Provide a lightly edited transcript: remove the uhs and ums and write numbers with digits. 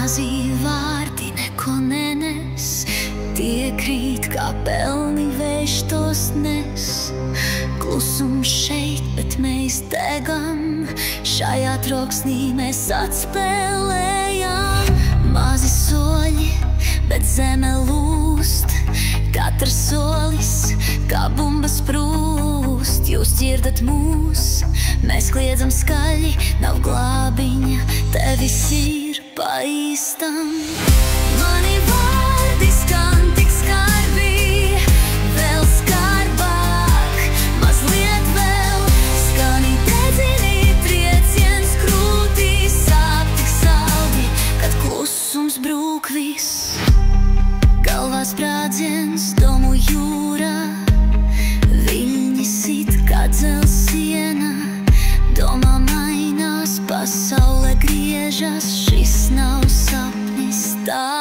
Mazi vārdi neko nenes, tie krīt kā pelni, vējš tos nes. Klusums šeit, bet mēs degam, šajā troksnī mēs atspēlējam. Mazi soļi, bet zeme lūst, katrs solis kā bumba sprūst. Jūs dzirdat mūs, mēs kliedzam skaļi, nav glābiņa, tevis ir pa īstam. Mani vārdi skan tik skarbi, vēl skarbāk, mazliet vēl. Skani dedzini trieciens krūtī, sāp tik saldi, kad klusums brūk viss. Galvā sprādziens, domu jūrā, viļņi sit kā dzels siena. Domā mainās, pasaule griežas, šis nav sapnis tā.